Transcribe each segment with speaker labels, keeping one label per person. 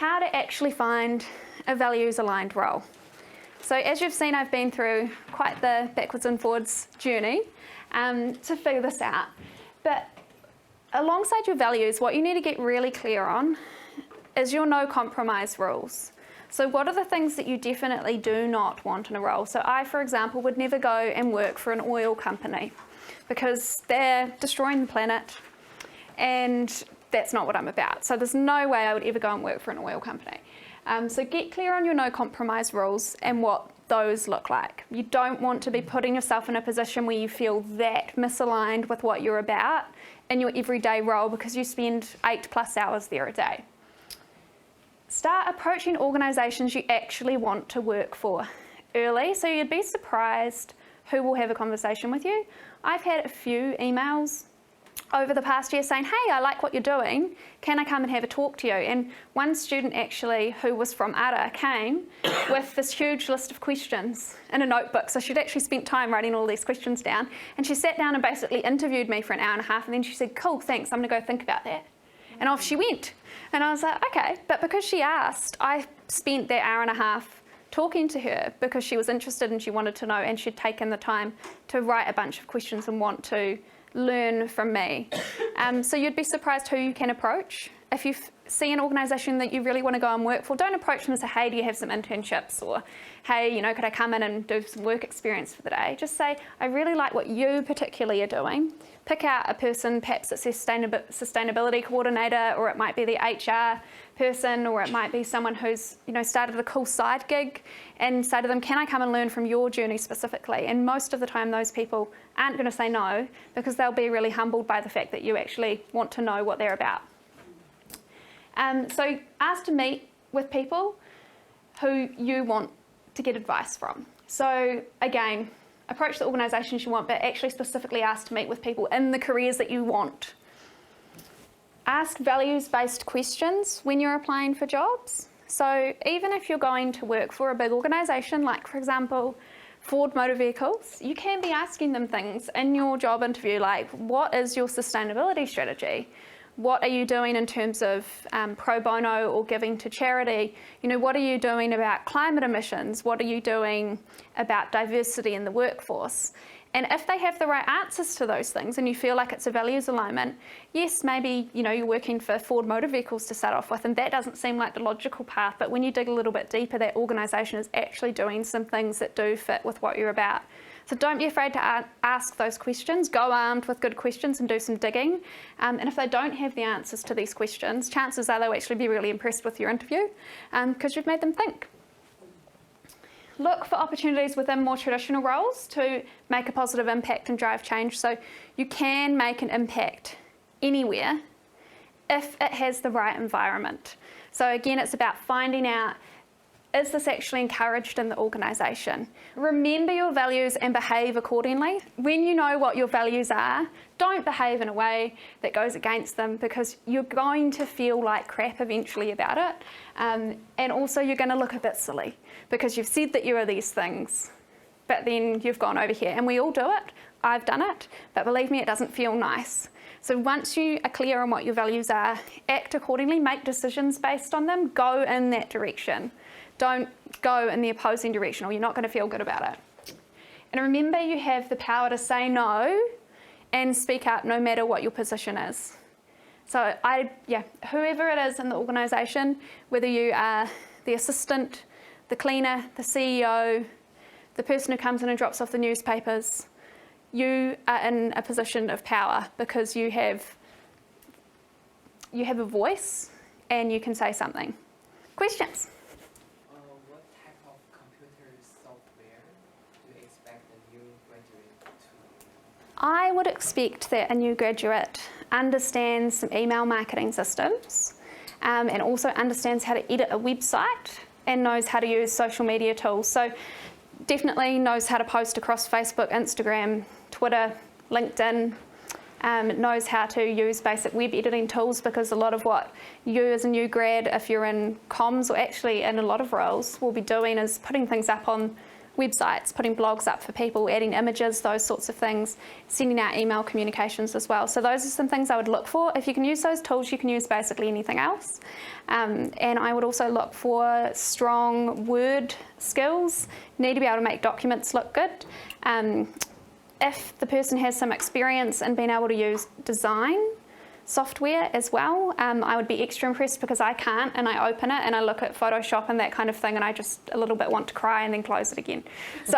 Speaker 1: how to actually find a values-aligned role. So as you've seen, I've been through quite the backwards and forwards journey to figure this out. But alongside your values, what you need to get really clear on is your no compromise rules. So what are the things that you definitely do not want in a role? So I, for example, would never go and work for an oil company because they're destroying the planet and that's not what I'm about. So there's no way I would ever go and work for an oil company. So get clear on your no compromise rules and what those look like. You don't want to be putting yourself in a position where you feel that misaligned with what you're about in your everyday role because you spend 8+ hours there a day. Start approaching organisations you actually want to work for early, so you'd be surprised who will have a conversation with you. I've had a few emails over the past year saying, hey, I like what you're doing, can I come and have a talk to you? And one student actually, who was from Ara, came with this huge list of questions in a notebook. So she'd actually spent time writing all these questions down, and she sat down and basically interviewed me for an hour and a half, and then she said, cool, thanks, I'm gonna go think about that. And off she went. And I was like, okay, but because she asked, I spent that hour and a half talking to her because she was interested and she wanted to know, and she'd taken the time to write a bunch of questions and want to learn from me. So you'd be surprised who you can approach. If you see an organisation that you really want to go and work for, don't approach them and say, hey, do you have some internships? Or, hey, you know, could I come in and do some work experience for the day? Just say, I really like what you particularly are doing. Pick out a person, perhaps it's a sustainability coordinator, or it might be the HR person, or it might be someone who's, you know, started a cool side gig, and say to them, can I come and learn from your journey specifically? And most of the time those people aren't going to say no, because they'll be really humbled by the fact that you actually want to know what they're about. So ask to meet with people who you want to get advice from. So again, approach the organisations you want, but actually specifically ask to meet with people in the careers that you want. Ask values-based questions when you're applying for jobs. So even if you're going to work for a big organisation, like for example, Ford Motor Vehicles, you can be asking them things in your job interview, like what is your sustainability strategy? What are you doing in terms of pro bono or giving to charity? You know, what are you doing about climate emissions? What are you doing about diversity in the workforce? And if they have the right answers to those things and you feel like it's a values alignment, yes, maybe, you know, you're working for Ford Motor Vehicles to start off with, and that doesn't seem like the logical path, but when you dig a little bit deeper, that organisation is actually doing some things that do fit with what you're about. So don't be afraid to ask those questions. Go armed with good questions and do some digging. And if they don't have the answers to these questions, chances are they'll actually be really impressed with your interview because you've made them think. Look for opportunities within more traditional roles to make a positive impact and drive change. So you can make an impact anywhere if it has the right environment. So again, it's about finding out, is this actually encouraged in the organisation? Remember your values and behave accordingly. When you know what your values are, don't behave in a way that goes against them, because you're going to feel like crap eventually about it. And also you're going to look a bit silly because you've said that you are these things, but then you've gone over here. And we all do it. I've done it, but believe me, it doesn't feel nice. So once you are clear on what your values are, act accordingly, make decisions based on them, go in that direction. Don't go in the opposing direction or you're not going to feel good about it. And remember, you have the power to say no and speak up no matter what your position is. So whoever it is in the organisation, whether you are the assistant, the cleaner, the CEO, the person who comes in and drops off the newspapers, you are in a position of power because you have a voice and you can say something. Questions?
Speaker 2: What type of computer software do you expect a new graduate to?
Speaker 1: I would expect that a new graduate understands some email marketing systems and also understands how to edit a website and knows how to use social media tools. So definitely knows how to post across Facebook, Instagram, Twitter, LinkedIn, knows how to use basic web editing tools, because a lot of what you as a new grad, if you're in comms or actually in a lot of roles, will be doing is putting things up on websites, putting blogs up for people, adding images, those sorts of things, sending out email communications as well. So those are some things I would look for. If you can use those tools, you can use basically anything else. And I would also look for strong word skills. You need to be able to make documents look good. If the person has some experience in being able to use design software as well, I would be extra impressed, because I can't, and I open it and I look at Photoshop and that kind of thing, and I just a little bit want to cry and then close it again. So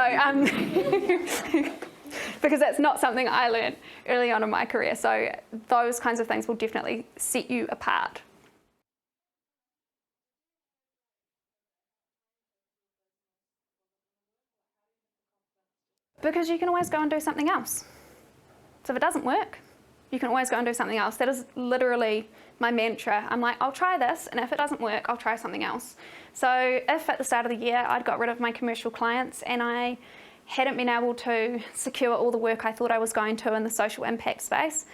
Speaker 1: because that's not something I learned early on in my career. So those kinds of things will definitely set you apart. Because you can always go and do something else. So if it doesn't work, you can always go and do something else. That is literally my mantra. I'm like, I'll try this, and if it doesn't work, I'll try something else. So if at the start of the year I'd got rid of my commercial clients and I hadn't been able to secure all the work I thought I was going to in the social impact space,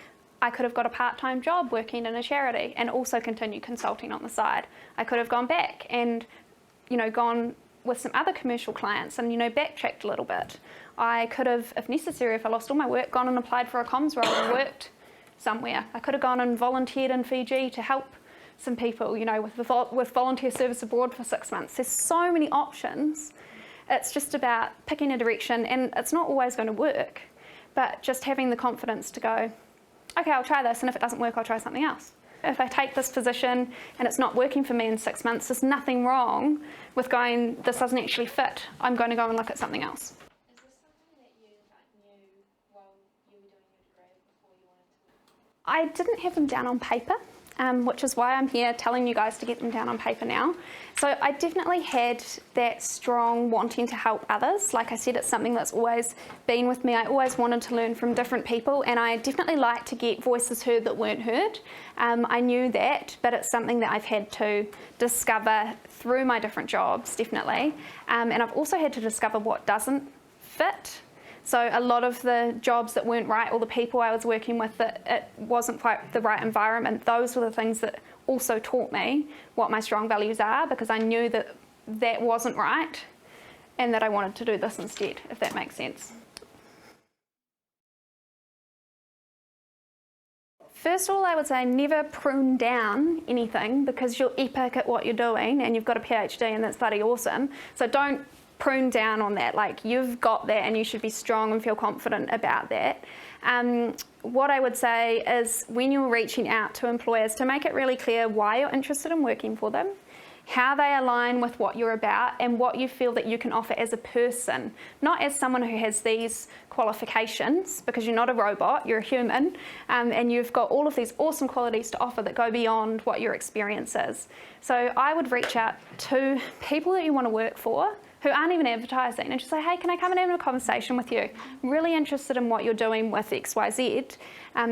Speaker 1: I could have got a part-time job working in a charity and also continue consulting on the side. I could have gone back and, gone with some other commercial clients and, backtracked a little bit. I could have, if necessary, if I lost all my work, gone and applied for a comms role and worked somewhere. I could have gone and volunteered in Fiji to help some people, with volunteer service abroad for 6 months. There's so many options. It's just about picking a direction, and it's not always going to work, but just having the confidence to go, okay, I'll try this, and if it doesn't work, I'll try something else. If I take this position and it's not working for me in 6 months, there's nothing wrong with going, this doesn't actually fit, I'm going to go and look at something else. I didn't have them down on paper, which is why I'm here telling you guys to get them down on paper now. So I definitely had that strong wanting to help others. Like I said, it's something that's always been with me. I always wanted to learn from different people, and I definitely like to get voices heard that weren't heard. I knew that, but it's something that I've had to discover through my different jobs, definitely. And I've also had to discover what doesn't fit. So a lot of the jobs that weren't right, or the people I was working with, that it wasn't quite the right environment, those were the things that also taught me what my strong values are, because I knew that that wasn't right and that I wanted to do this instead, if that makes sense. First of all, I would say never prune down anything, because you're epic at what you're doing and you've got a PhD and that's bloody awesome. So don't prune down on that. Like, you've got that and you should be strong and feel confident about that. What I would say is, when you're reaching out to employers, to make it really clear why you're interested in working for them, how they align with what you're about, and what you feel that you can offer as a person, not as someone who has these qualifications, because you're not a robot, you're a human, and you've got all of these awesome qualities to offer that go beyond what your experience is. So I would reach out to people that you want to work for, who aren't even advertising, and just say, hey, can I come and have a conversation with you? I'm really interested in what you're doing with XYZ.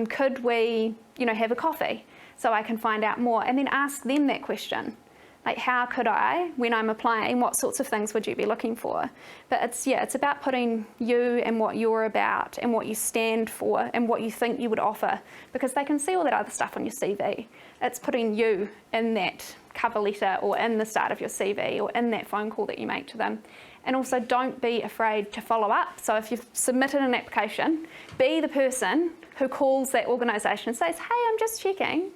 Speaker 1: Could we, have a coffee so I can find out more? And then ask them that question. Like, how could I, when I'm applying, what sorts of things would you be looking for? But it's about putting you and what you're about and what you stand for and what you think you would offer, because they can see all that other stuff on your CV. It's putting you in that cover letter, or in the start of your CV, or in that phone call that you make to them. And also, don't be afraid to follow up. So if you've submitted an application, be the person who calls that organisation and says, hey, I'm just checking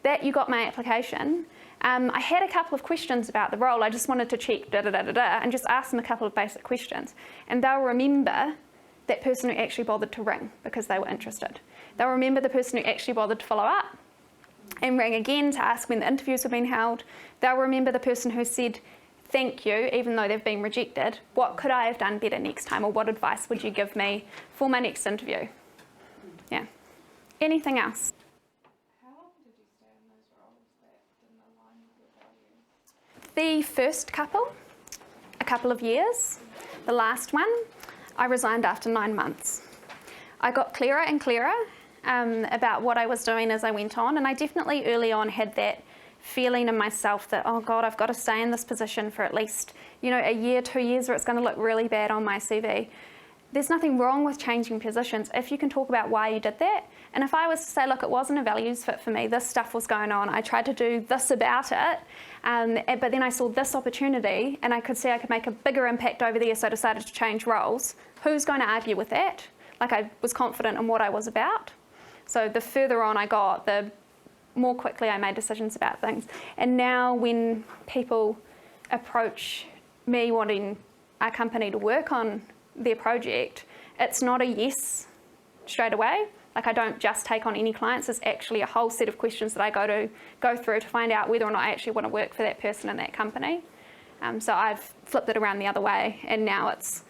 Speaker 1: that you got my application. I had a couple of questions about the role. I just wanted to check and just ask them a couple of basic questions. And they'll remember that person who actually bothered to ring because they were interested. They'll remember the person who actually bothered to follow up and rang again to ask when the interviews were being held. They'll remember the person who said thank you even though they've been rejected. What could I have done better next time, or what advice would you give me for my next interview? Yeah. Anything else?
Speaker 3: How long did you stay in those roles that didn't align with your values?
Speaker 1: The first couple, a couple of years. The last one, I resigned after 9 months. I got clearer and clearer about what I was doing as I went on, and I definitely early on had that feeling in myself that, oh God, I've got to stay in this position for at least, a year, 2 years, or it's going to look really bad on my CV. there's nothing wrong with changing positions if you can talk about why you did that. And if I was to say, look, it wasn't a values fit for me, this stuff was going on, I tried to do this about it, but then I saw this opportunity and I could see I could make a bigger impact over there, so I decided to change roles, who's going to argue with that? Like, I was confident in what I was about. So the further on I got, the more quickly I made decisions about things. And now when people approach me wanting our company to work on their project, it's not a yes straight away. Like, I don't just take on any clients. There's actually a whole set of questions that I go through to find out whether or not I actually want to work for that person in that company. So I've flipped it around the other way, and now it's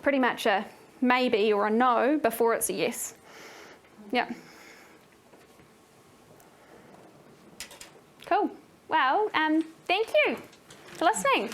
Speaker 1: pretty much a maybe or a no before it's a yes. Yeah. Cool. Well, thank you for listening.